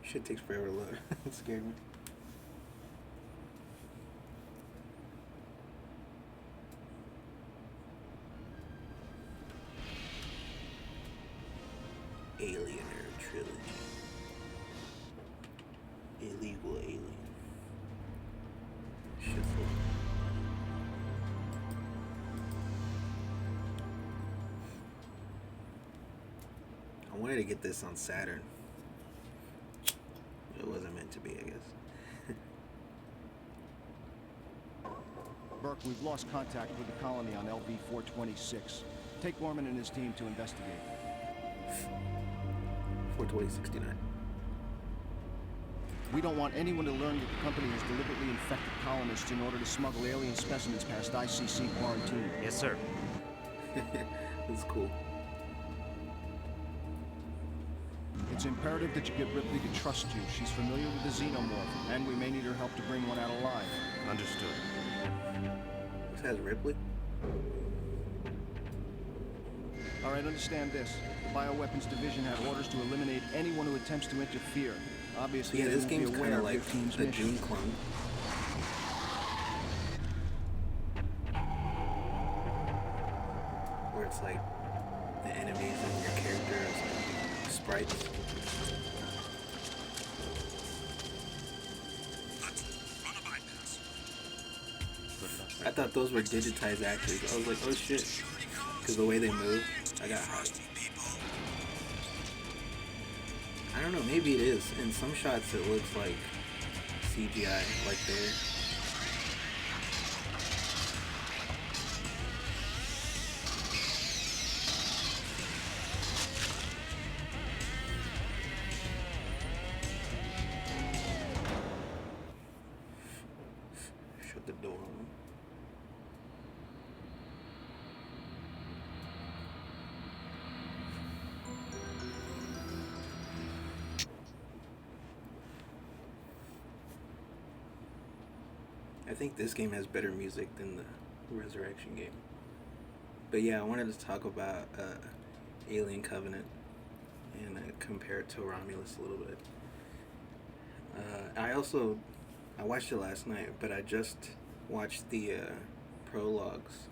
Shit takes forever to load. It scared me. Aliener Trilogy. Illegal alien. Shit's low. I wanted to get this on Saturn. It wasn't meant to be, I guess. Burke, we've lost contact with the colony on LV-426. Take Gorman and his team to investigate. 42069. We don't want anyone to learn that the company has deliberately infected colonists in order to smuggle alien specimens past ICC quarantine. Yes, sir. That's cool. It's imperative that you get Ripley to trust you. She's familiar with the xenomorph, and we may need her help to bring one out alive. Understood. This has Ripley? All right, understand this. The Bioweapons Division had orders to eliminate anyone who attempts to interfere. Obviously, Yeah, they this won't be game's kind aware of like your team's a mission. Doom clone. Where it's like the enemies and your character is like sprites. I thought those were digitized actors. I was like, oh shit. Because the way they move, I got hyped. I don't know, maybe it is. In some shots it looks like CGI, like there. Shut the door on them. I think this game has better music than the Resurrection game. But yeah, I wanted to talk about Alien Covenant and compare it to Romulus a little bit. I watched it last night, but I just watched the prologues.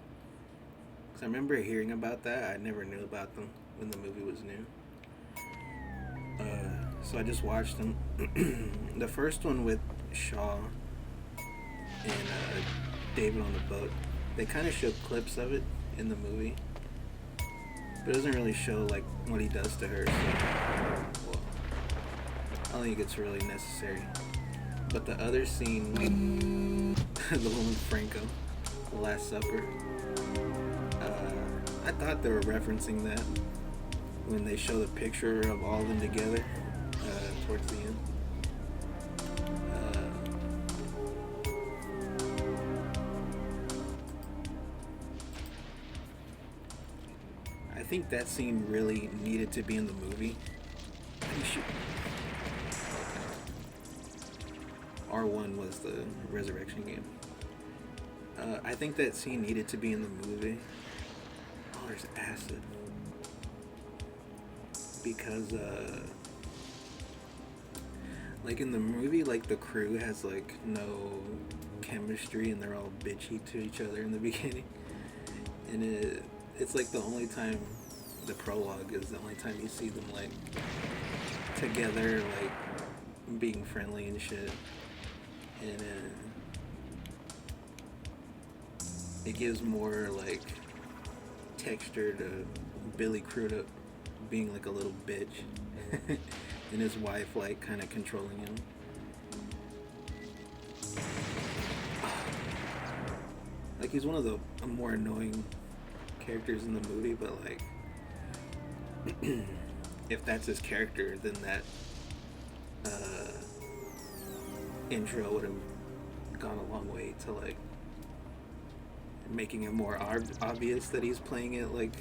Because I remember hearing about that. I never knew about them when the movie was new. So I just watched them. The first one with Shaw and David on the boat, they kind of showed clips of it in the movie, but it doesn't really show like what he does to her. So, well, I don't think it's really necessary. But the other scene, the one with Franco, the Last Supper, I thought they were referencing that when they show the picture of all of them together towards the end. I think that scene really needed to be in the movie. R1 was the Resurrection game. I think that scene needed to be in the movie. Oh, there's acid. Because, like in the movie, like the crew has like no chemistry and they're all bitchy to each other in the beginning. And it's like the only time, the prologue is the only time you see them like together, like being friendly and shit. And it gives more like texture to Billy Crudup being like a little bitch and his wife like kind of controlling him. Like he's one of the more annoying characters in the movie, but like if that's his character, then that intro would have gone a long way to like making it more obvious that he's playing it like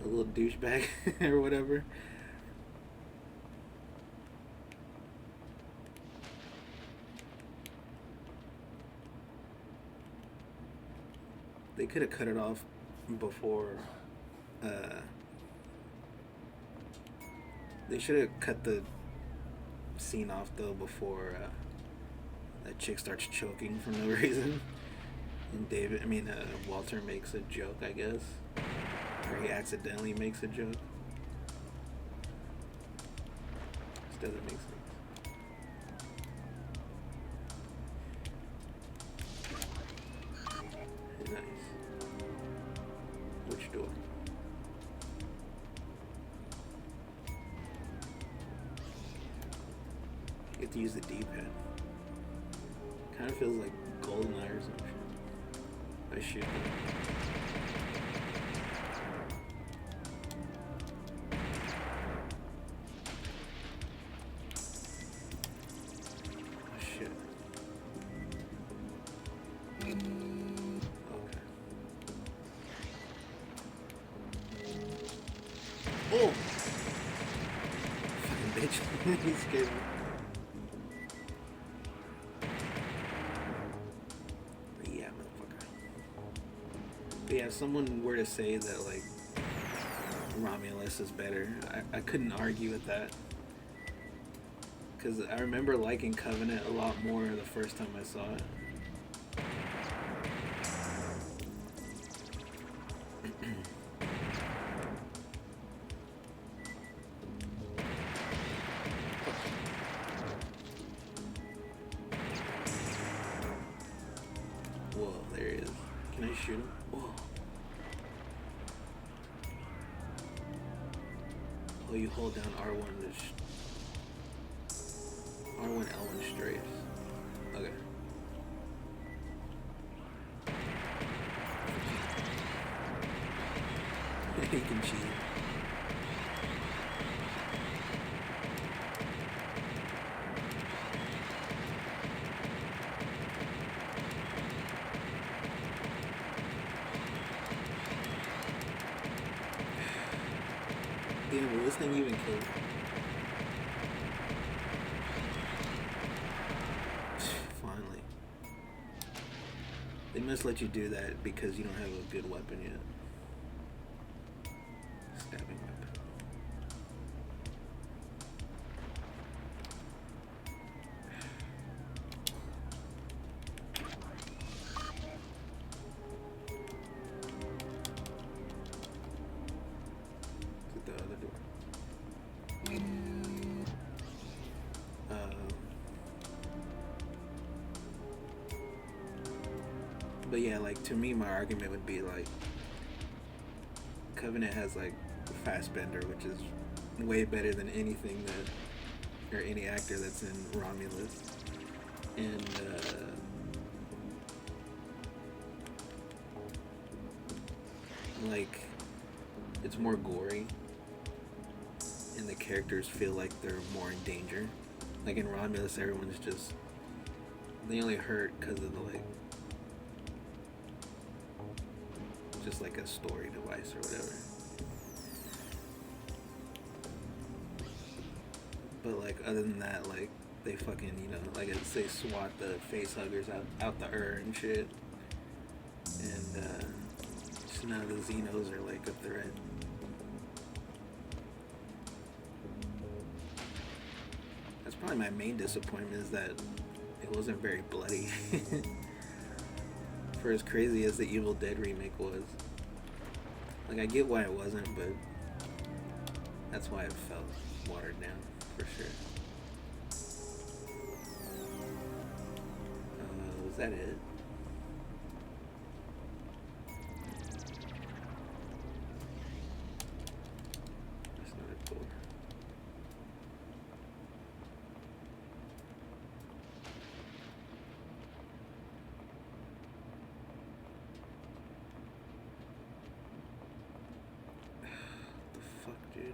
a little douchebag or whatever. They could have cut it off before. They should have cut the scene off though before that chick starts choking for no reason, and Walter makes a joke, I guess, or he accidentally makes a joke. This doesn't make sense. Nice. Which door? You have to use the D-pad. Kind of feels like GoldenEye or some shit. I shoot them. Oh shit. Okay. Oh! Fucking bitch. He scared me. But yeah, if someone were to say that, like, Romulus is better, I couldn't argue with that. Because I remember liking Covenant a lot more the first time I saw it. Whoa, there he is. Can I shoot him? Whoa. Oh, you hold down R1 to R1 L1 strafes. Okay. He can cheat. Damn, will this thing even kill? Finally. They must let you do that because you don't have a good weapon yet. Stabbing weapon. The other door. But yeah, like, to me, my argument would be like, Covenant has like Fassbender, which is way better than anything that, or any actor that's in Romulus, and like, it's more gory. And the characters feel like they're more in danger. Like in Romulus, everyone's just, they only hurt because of the, like, just like a story device or whatever. But like, other than that, like, they fucking, you know, like they swat the face huggers out the and shit. And just none of the Xenos are like a threat. That's probably my main disappointment, is that it wasn't very bloody. For as crazy as the Evil Dead remake was. Like, I get why it wasn't, but that's why it felt watered down, for sure. Was that it? That's not a door. Fuck, dude.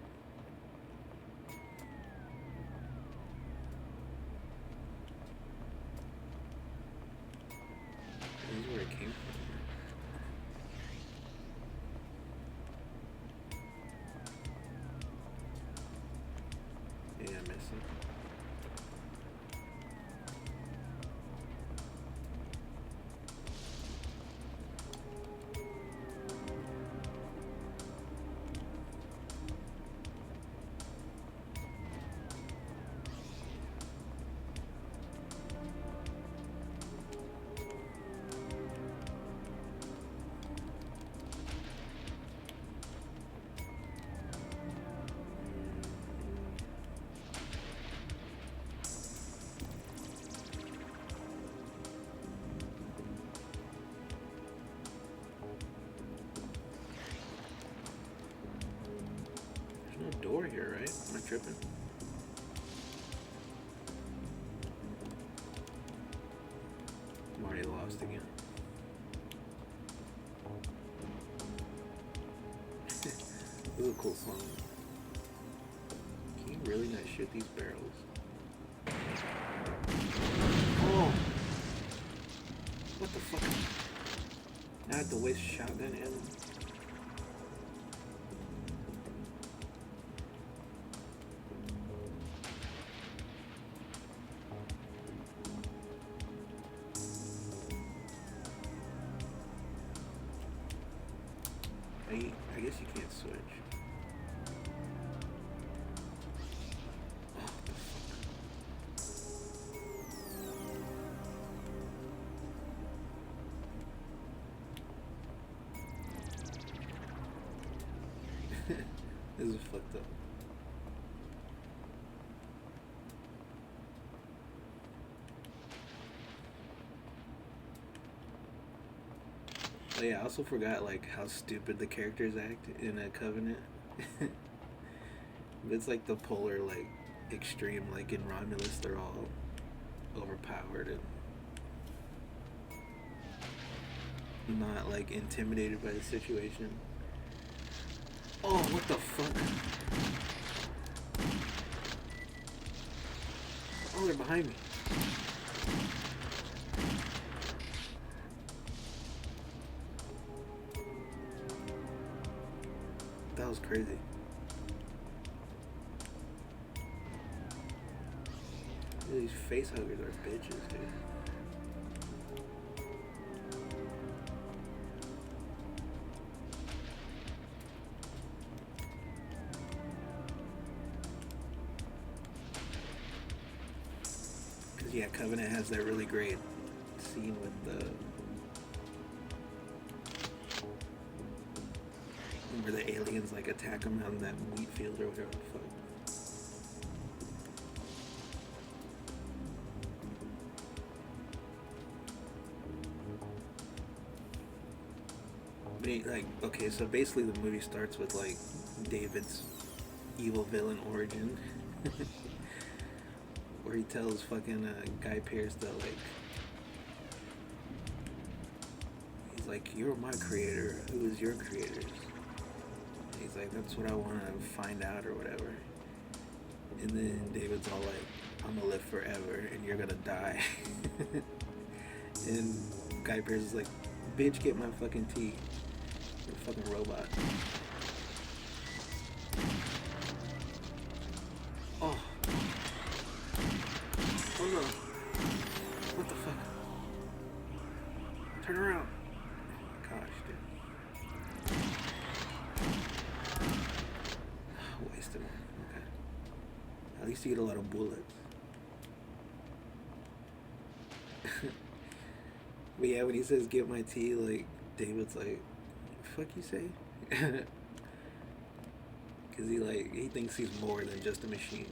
tripping? I'm already lost again. This is a cool song. Can you really not shoot these barrels? Oh! What the fuck? Now I have to waste shotgun ammo. I guess you can't switch. Oh, the fuck? This is fucked up. Oh yeah, I also forgot like how stupid the characters act in a Covenant. It's like the polar like extreme, like in Romulus they're all overpowered and not like intimidated by the situation. Oh, what the fuck? Oh, they're behind me. That was crazy. These face huggers are bitches, dude. Cause yeah, Covenant has that really great scene with the where the aliens like attack them on that wheat field or whatever the fuck. But like, okay, so basically the movie starts with like David's evil villain origin, where he tells fucking Guy Pearce that like he's like, "You're my creator. Who is your creators?" He's like, "That's what I want to find out," or whatever. And then David's all like, "I'm gonna live forever, and you're gonna die." And Guy Pearce is like, "Bitch, get my fucking tea. You're a fucking robot." Oh. Oh no. What the fuck? Turn around. Gosh, dude. Wasted one. Okay. At least you get a lot of bullets. But yeah, when he says get my tea, like, David's like, fuck you say? Because he thinks he's more than just a machine.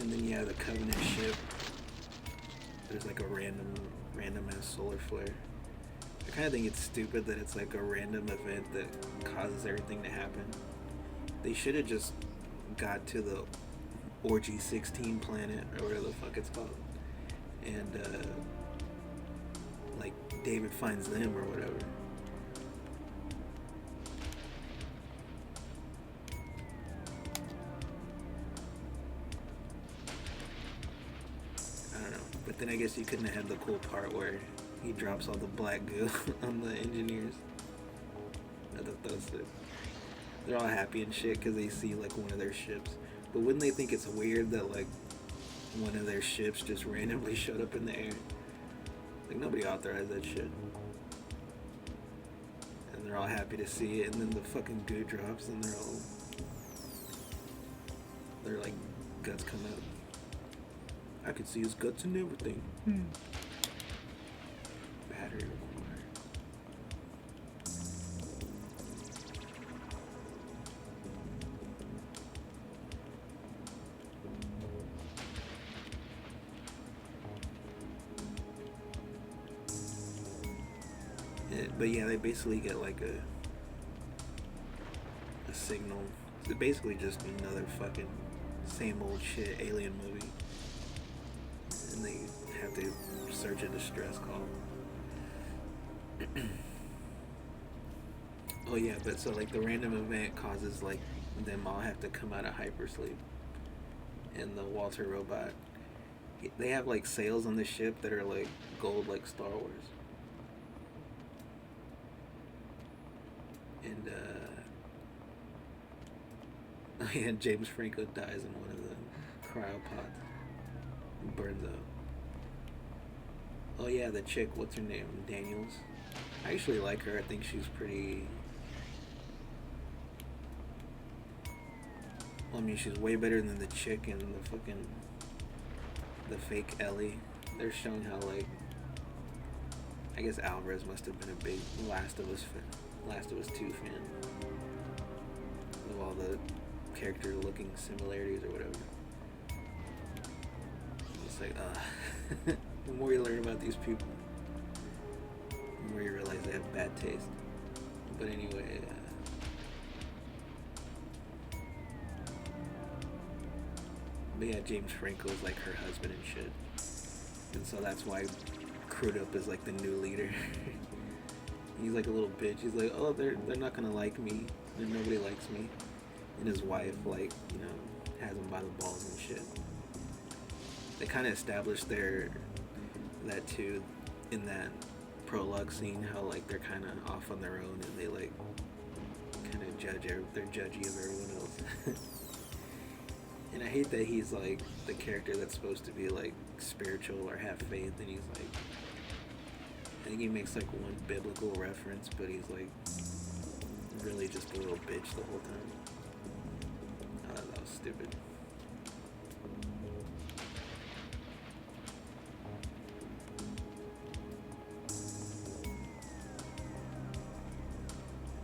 And then yeah, the Covenant ship. There's like a random ass solar flare. I kind of think it's stupid that it's like a random event that causes everything to happen. They should have just got to the Orgy 16 planet or whatever the fuck it's called, and like David finds them or whatever. I don't know, but then I guess you couldn't have had the cool part where he drops all the black goo on the engineers. I thought that was sick. They're all happy and shit because they see like one of their ships. But wouldn't they think it's weird that like one of their ships just randomly showed up in the air? Like nobody authorized that shit. And they're all happy to see it, and then the fucking goo drops and they're like guts come out. I could see his guts and everything. Battery required. But yeah, they basically get like a signal. It's basically just another fucking same old shit alien movie, and they have to search a distress call. Oh yeah, but so like the random event causes like them all have to come out of hypersleep, and the Walter robot, they have like sails on the ship that are like gold like Star Wars, and oh yeah, James Franco dies in one of the cryopods, burns up. Oh yeah, the chick, what's her name? Daniels. I actually like her. I think she's pretty. Well, I mean, she's way better than the chick in the fake Ellie. They're showing how like, I guess Alvarez must have been a big Last of Us 2 fan of all the character looking similarities or whatever. It's like, the more you learn about these people, the more you realize they have bad taste. But anyway, but yeah, James Franco is like her husband and shit, and so that's why Crudup is like the new leader. He's like a little bitch. He's like, oh, they're not gonna like me. Nobody likes me. And his wife, like, you know, has him by the balls and shit. They kind of established that too in that prologue scene, how like they're kind of off on their own and they like kind of they're judgy of everyone else. And I hate that he's like the character that's supposed to be like spiritual or have faith, and he's like, I think he makes like one biblical reference, but he's like really just a little bitch the whole time. I thought that was stupid.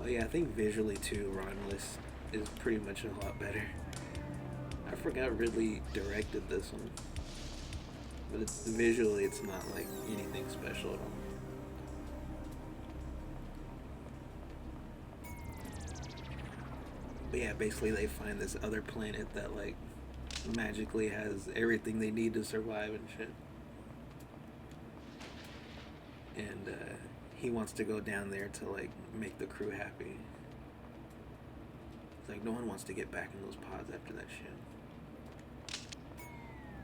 Oh yeah, I think visually too, Romulus is pretty much a lot better. I forgot Ridley directed this one, but visually it's not like anything special at all. But yeah, basically they find this other planet that like magically has everything they need to survive and shit. And he wants to go down there to like make the crew happy. It's like no one wants to get back in those pods after that shit.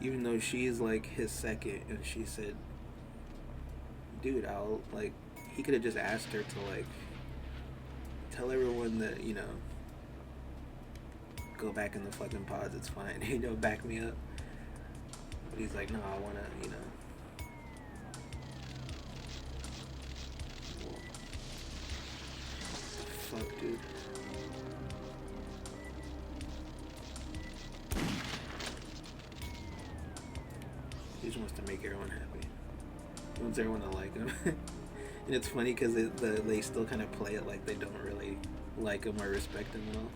Even though she's like his second, and she said, dude, I'll like, he could have just asked her to like tell everyone that, you know, go back in the fucking pods, it's fine, you know, back me up. But he's like, no, I wanna, you know. Well, fuck, dude. He just wants to make everyone happy. He wants everyone to like him. And it's funny because they still kind of play it like they don't really like him or respect him at all.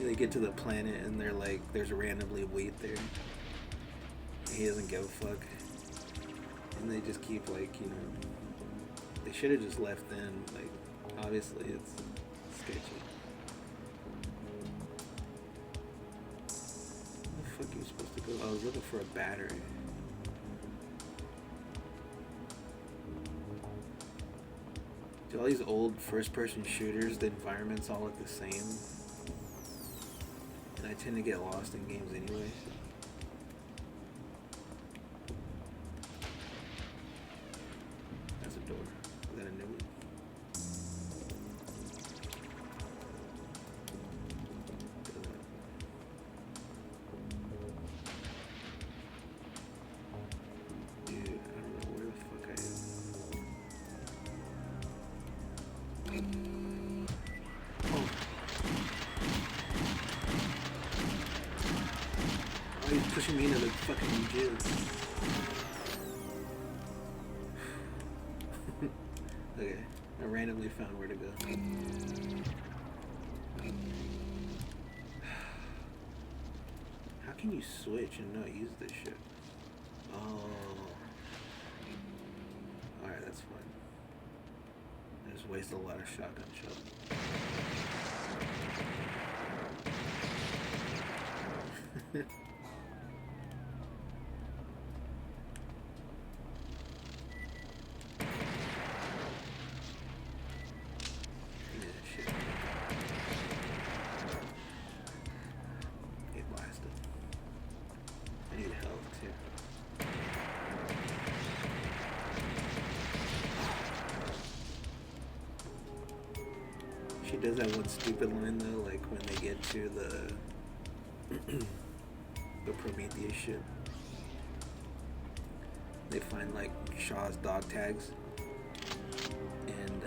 They get to the planet and they're like, there's randomly wheat there. He doesn't give a fuck. And they just keep like, you know, they should have just left then. Like, obviously it's sketchy. Where the fuck are you supposed to go? I was looking for a battery. Do all these old first-person shooters, the environments all look the same? And I tend to get lost in games anyway. That's a door. Is that a new one? Dude, I don't know where the fuck I am. Oh. Oh, he's pushing me into the fucking jizz. Okay, I randomly found where to go. How can you switch and not use this shit? Oh. Alright, that's fine. just waste a lot of shotgun shells. She does that one stupid line though, like when they get to the Prometheus ship. They find like Shaw's dog tags, and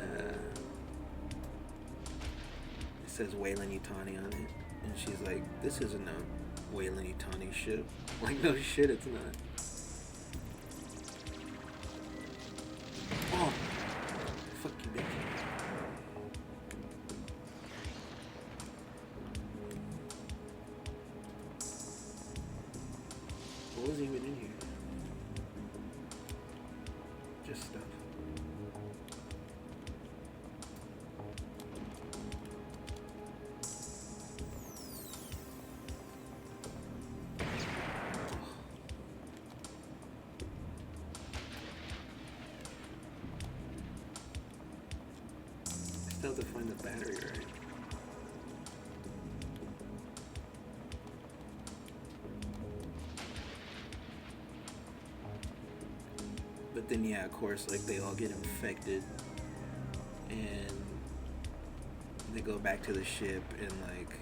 it says Weyland Yutani on it, and she's like, "This isn't a Weyland Yutani ship." Like, no shit, it's not. Oh, fuck you, bitch. What was even in here? Just stuff. I still have to find the battery, right? But then, yeah, of course, like, they all get infected, and they go back to the ship, and, like,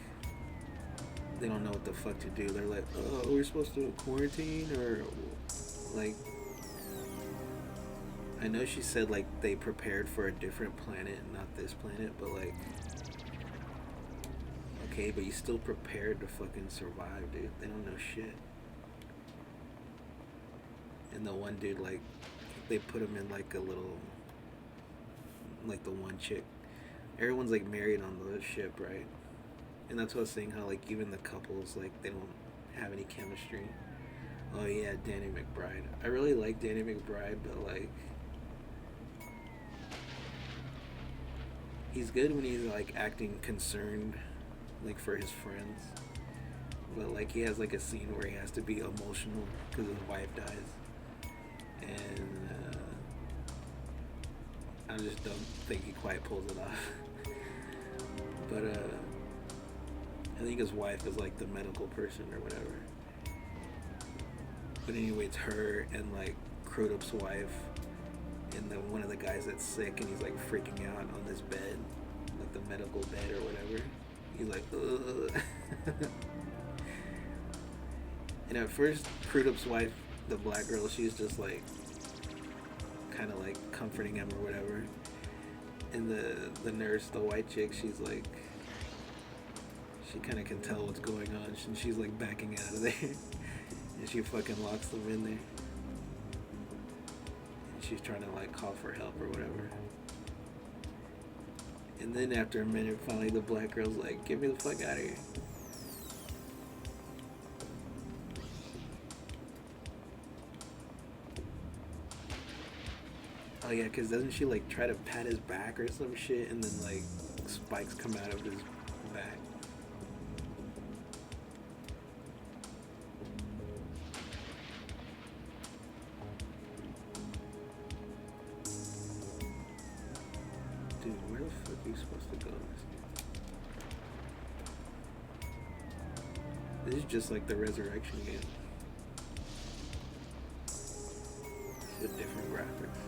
they don't know what the fuck to do. They're like, oh, we're supposed to quarantine, or, like, I know she said, like, they prepared for a different planet, not this planet, but, like, okay, but you still prepared to fucking survive, dude. They don't know shit. And the one dude, like, they put him in like a little, like the one chick. Everyone's like married on the ship, right? And that's what I was saying, how like even the couples, like they don't have any chemistry. Oh yeah, Danny McBride. I really like Danny McBride, but like he's good when he's like acting concerned, like for his friends. But like he has like a scene where he has to be emotional because his wife dies, and I just don't think he quite pulls it off. But I think his wife is like the medical person or whatever. But anyway, it's her and like Crodup's wife and the one of the guys that's sick, and he's like freaking out on this bed, like the medical bed or whatever. He's like, ugh. And at first, Crudup's wife, the black girl, she's just like kind of like comforting him or whatever. And the nurse, the white chick, she's like, she kind of can tell what's going on, and she's like backing out of there. And she fucking locks them in there. And she's trying to like call for help or whatever. And then after a minute, finally the black girl's like, get me the fuck out of here. Oh yeah, cause doesn't she like try to pat his back or some shit, and then like spikes come out of his back? Dude, where the fuck are you supposed to go in this game? This is just like the Resurrection game. It's with different graphics.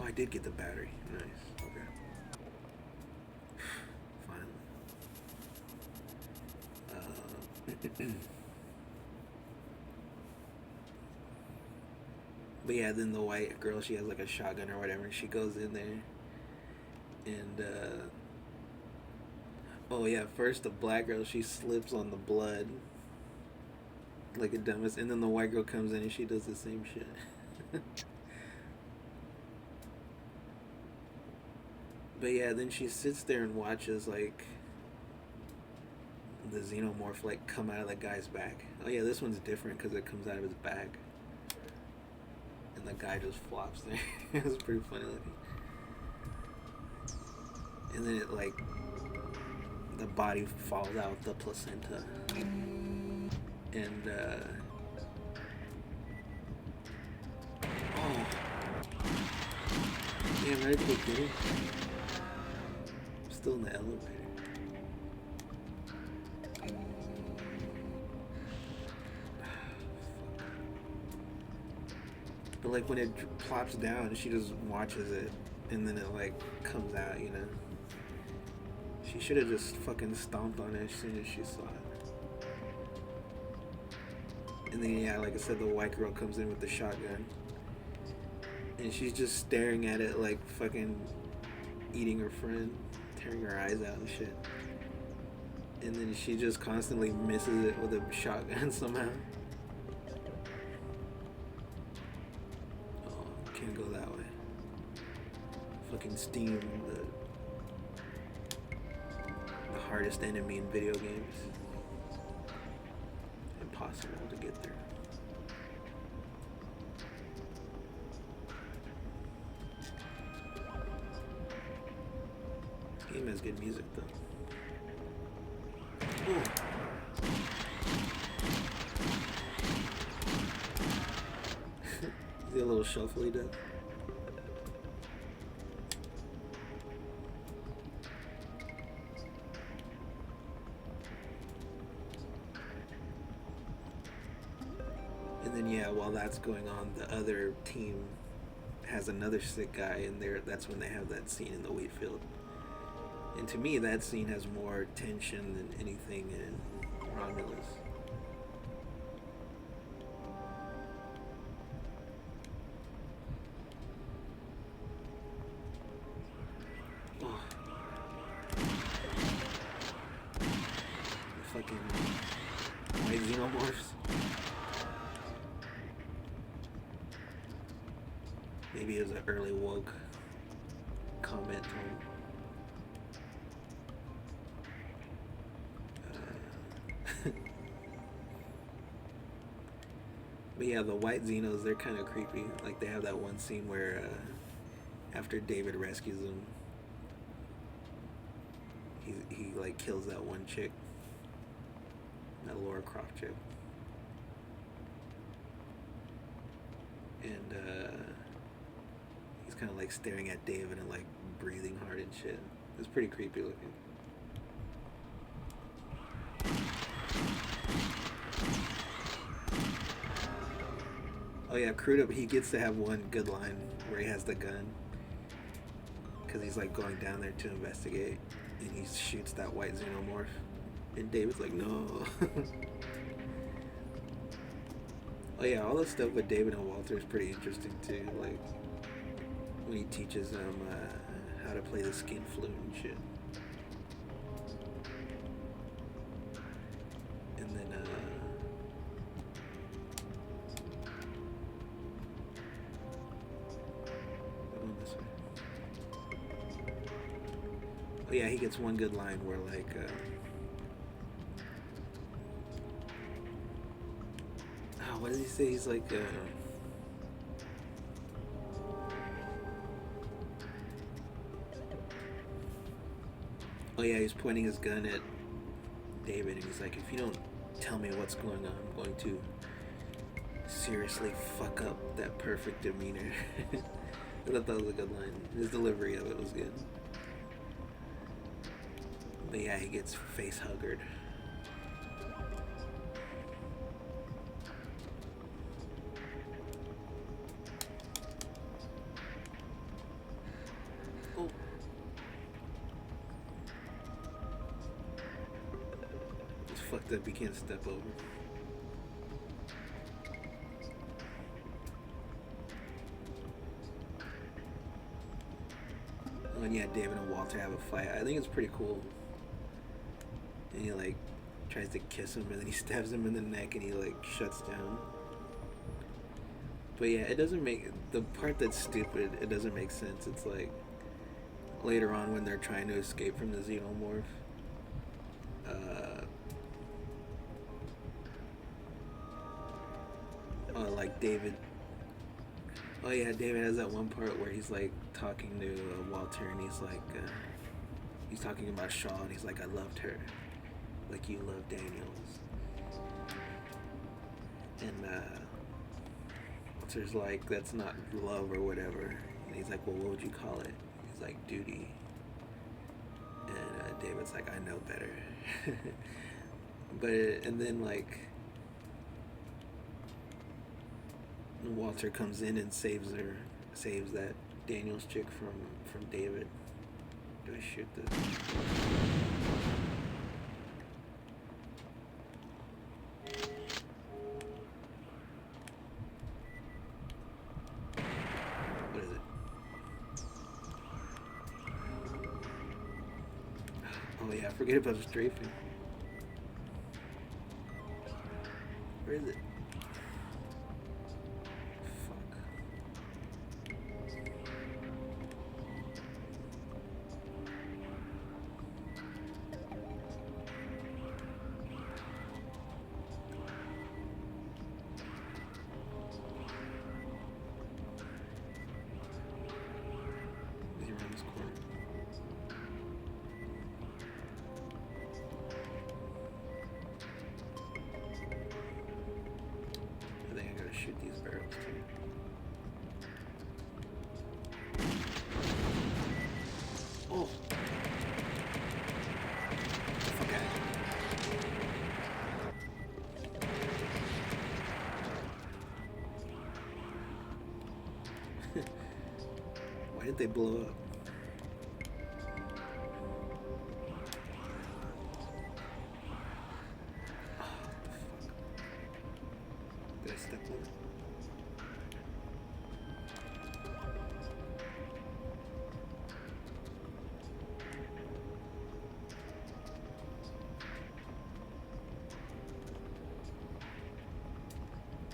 I did get the battery. Nice. Okay. Finally. But yeah, then the white girl, she has like a shotgun or whatever, and she goes in there, and oh yeah, first the black girl, she slips on the blood like a dumbass, and then the white girl comes in and she does the same shit. But yeah, then she sits there and watches like the xenomorph like come out of the guy's back. Oh yeah, this one's different because it comes out of his back, and the guy just flops there. It was pretty funny looking. And then it like the body falls out the placenta, and oh, damn, right at the beginning, I'm still in the elevator. But like when it plops down, she just watches it, and then it like comes out, you know. She should have just fucking stomped on it as soon as she saw it. And then yeah, like I said, the white girl comes in with the shotgun, and she's just staring at it like fucking eating her friend, tearing her eyes out and shit. And then she just constantly misses it with a shotgun somehow. Oh, can't go that way. Fucking Steam, the hardest enemy in video games. Impossible to get through. This game has good music though. Ooh. Is he a little shuffly dude? And then yeah, while that's going on, the other team has another sick guy in there. That's when they have that scene in the wheat field. And to me, that scene has more tension than anything in Romulus. Oh. The fucking white xenomorphs. Maybe it was an early woke comment on But yeah, the white Xenos, they're kind of creepy. Like, they have that one scene where after David rescues them, he like kills that one chick, that Laura Croft chick. And he's kind of like staring at David and like breathing hard and shit. It's pretty creepy looking. Oh yeah, Crudup, he gets to have one good line where he has the gun, because he's like going down there to investigate, and he shoots that white xenomorph, and David's like, no. Oh yeah, all the stuff with David and Walter is pretty interesting too, like when he teaches them how to play the skin flute and shit. And then oh yeah, he gets one good line where like what does he say? He's like oh yeah, he's pointing his gun at David, and he's like, if you don't tell me what's going on, I'm going to seriously fuck up that perfect demeanor. I thought that was a good line. His delivery of it was good. But yeah, he gets face huggered. Oh. It's fucked up, he can't step over. when yeah, David and Walter have a fight. I think it's pretty cool. And he like tries to kiss him, and then he stabs him in the neck, and he like shuts down. But yeah, it doesn't make the part that's stupid. It doesn't make sense. It's like later on when they're trying to escape from the xenomorph. Like David. Oh yeah, David has that one part where he's like talking to Walter, and he's like, he's talking about Shaw, and he's like, I loved her, like you love Daniels. And Walter's like, that's not love or whatever. And he's like, well, what would you call it? He's like, duty. And David's like, I know better. And then like Walter comes in and saves that Daniels chick from David. Do I shoot this? What is it? Oh yeah, forget about the strafing. Where is it? Shoot these barrels too. Oh! Fuck out of here. Why did they blow up? Did I step on it?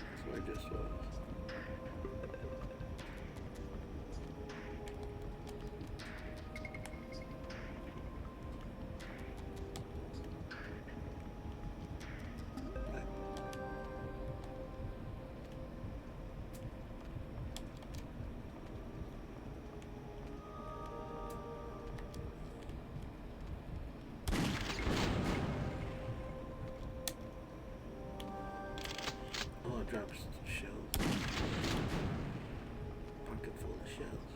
That's where I just was. Drops shells. Pocket full of shells.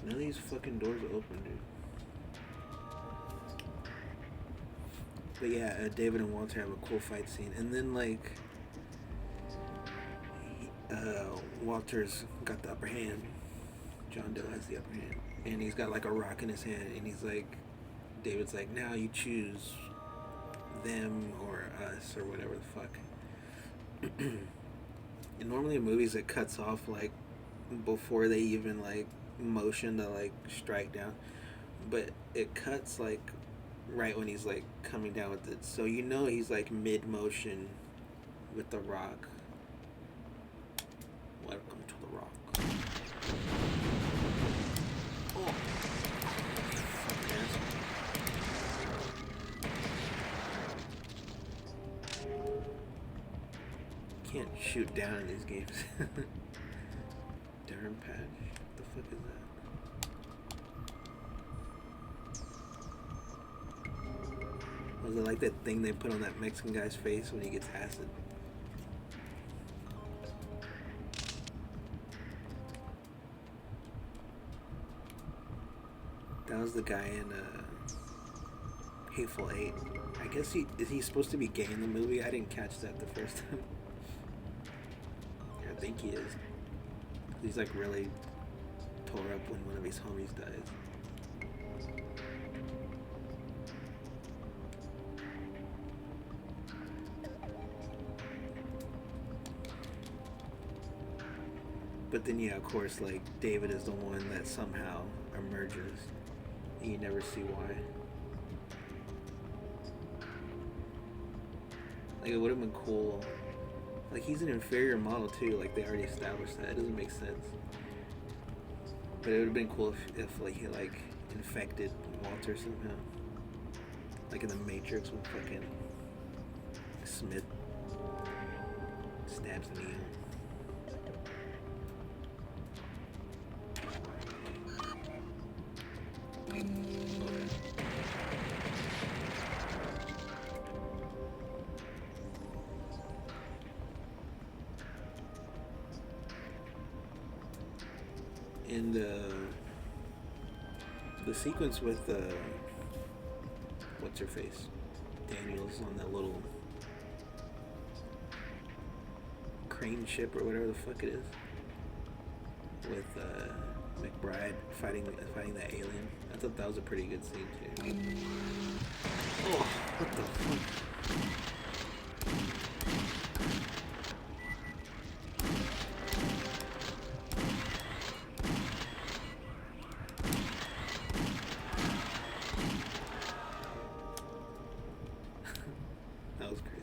None of these fucking doors are open, dude. But yeah, David and Walter have a cool fight scene, and then like Walter's got the upper hand. John Doe has the upper hand, and he's got like a rock in his hand, and he's like, David's like, now you choose them or us or whatever the fuck. And normally in movies it cuts off like before they even like motion to like strike down, but it cuts like right when he's like coming down with it, so you know he's like mid motion with the rock. Welcome to the rock. Oh. Can't shoot down in these games. Durham patch? What the fuck is that? Was it like that thing they put on that Mexican guy's face when he gets acid? That was the guy in Hateful Eight. I guess is he supposed to be gay in the movie? I didn't catch that the first time. I think he is. He's like really tore up when one of his homies dies. But then yeah, of course, like David is the one that somehow emerges. And you never see why. Like it would have been cool. Like he's an inferior model too. Like they already established that. It doesn't make sense. But it would have been cool if like he like infected Walter somehow. Like in the Matrix when fucking Smith stabs Neo. And the sequence with what's her face, Daniels on that little crane ship or whatever the fuck it is, with McBride fighting that alien. I thought that was a pretty good scene too. Oh, what the fuck? That was crazy.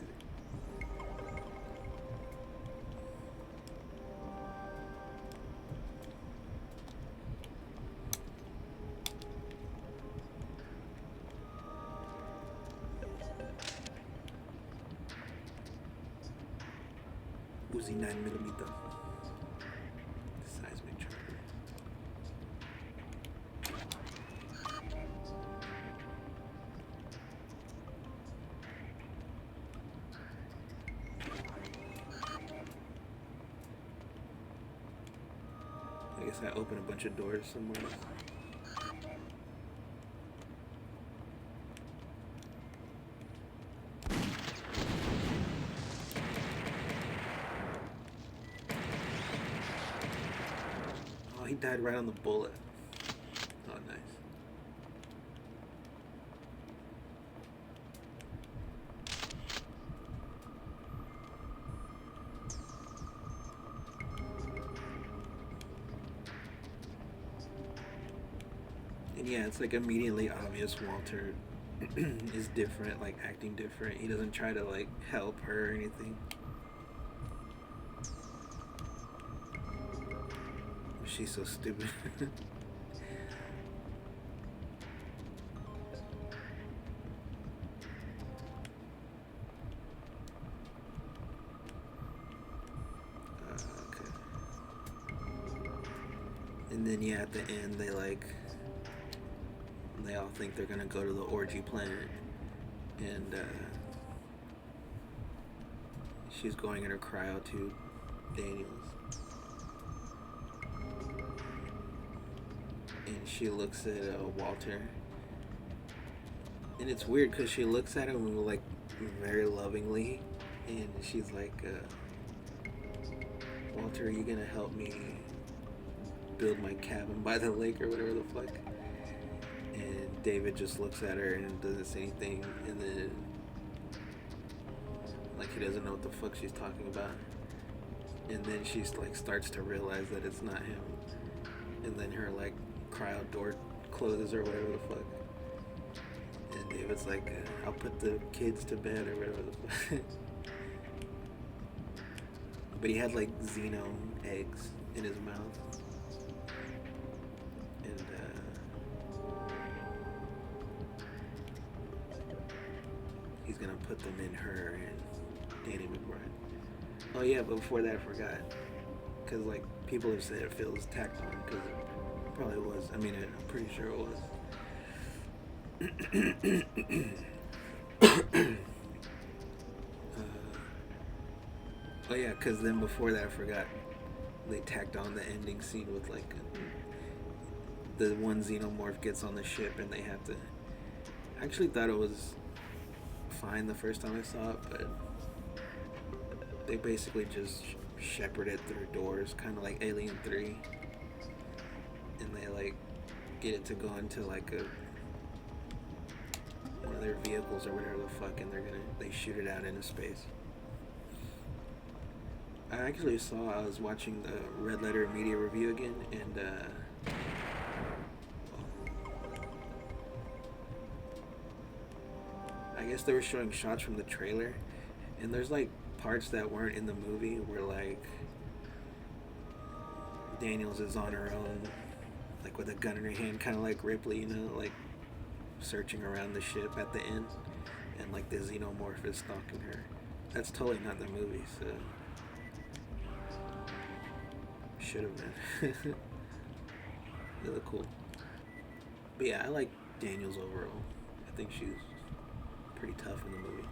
Uzi 9mm seismic charger. I guess I opened a bunch of doors somewhere else. Oh, he died right on the bullet. Oh, nice. And yeah, it's like immediately obvious Walter is different, like acting different. He doesn't try to like help her or anything. She's so stupid. Okay. And then yeah, at the end they all think they're gonna go to the orgy planet, and she's going in her cryo tube, Daniels. And she looks at Walter, and it's weird because she looks at him like very lovingly, and she's like, Walter, are you gonna help me build my cabin by the lake or whatever the fuck? And David just looks at her and doesn't say anything, and then like he doesn't know what the fuck she's talking about, and then she's like starts to realize that it's not him, and then her like cryo door closes or whatever the fuck, and David's like, I'll put the kids to bed or whatever the fuck. But he had like xeno eggs in his mouth, and he's gonna put them in her and Danny McBride. Oh yeah, but before that I forgot, because like people have said it feels tacked on, because it probably was. I mean, I'm pretty sure it was. Oh yeah, because then before that I forgot, they tacked on the ending scene with like the one xenomorph gets on the ship and they have to. I actually thought it was fine the first time I saw it, but they basically just shepherd it through doors, kind of like Alien 3, and they like get it to go into like one of their vehicles or whatever the fuck, and they shoot it out into space. I actually saw. I was watching the Red Letter Media review again, and I guess they were showing shots from the trailer, and there's like parts that weren't in the movie where like Daniels is on her own, like with a gun in her hand, kind of like Ripley, you know, like searching around the ship at the end, and like the xenomorph is stalking her. That's totally not the movie, so should have been. They look cool, but yeah, I like Daniels overall. I think she's pretty tough in the movie.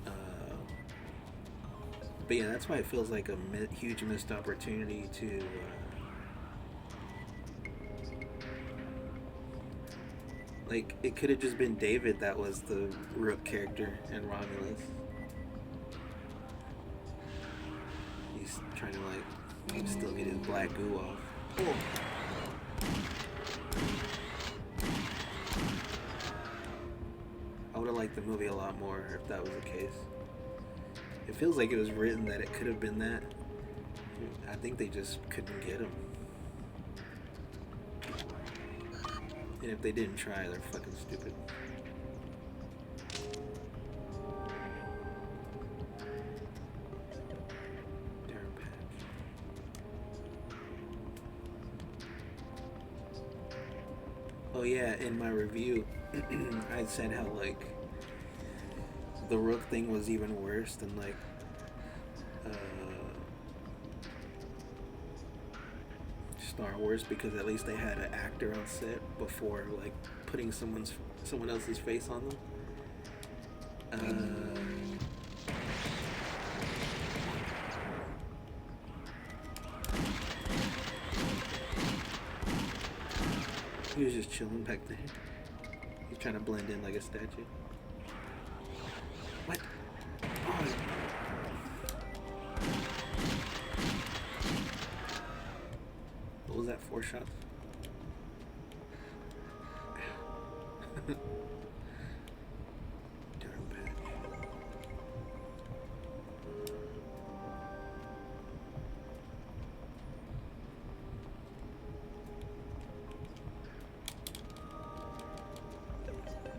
Uh, but yeah, that's why it feels like a huge missed opportunity to. Like, it could have just been David that was the Rook character and Romulus. He's trying to, like, still get his black goo off. Oh. I would have liked the movie a lot more if that was the case. It feels like it was written that it could have been that. I think they just couldn't get him. And if they didn't try, they're fucking stupid. Darren Patch. Oh yeah, in my review, I said how like the Rook thing was even worse than like Star Wars, because at least they had an actor on set before like putting someone else's face on them. He was just chilling back there. He's trying to blend in like a statue. What? Oh. What was that? 4 shots? Darn Patch.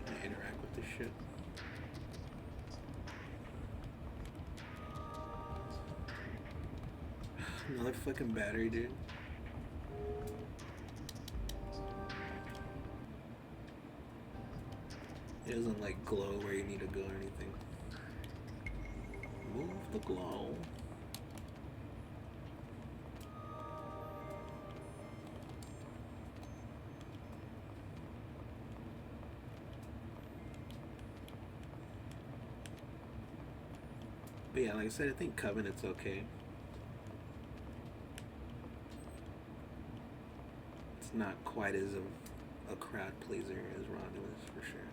I interact with this shit. Another fucking battery, dude. It doesn't like glow where you need to go or anything. Move the glow. But yeah, like I said, I think Covenant's okay. It's not quite as a crowd pleaser as Romulus, for sure.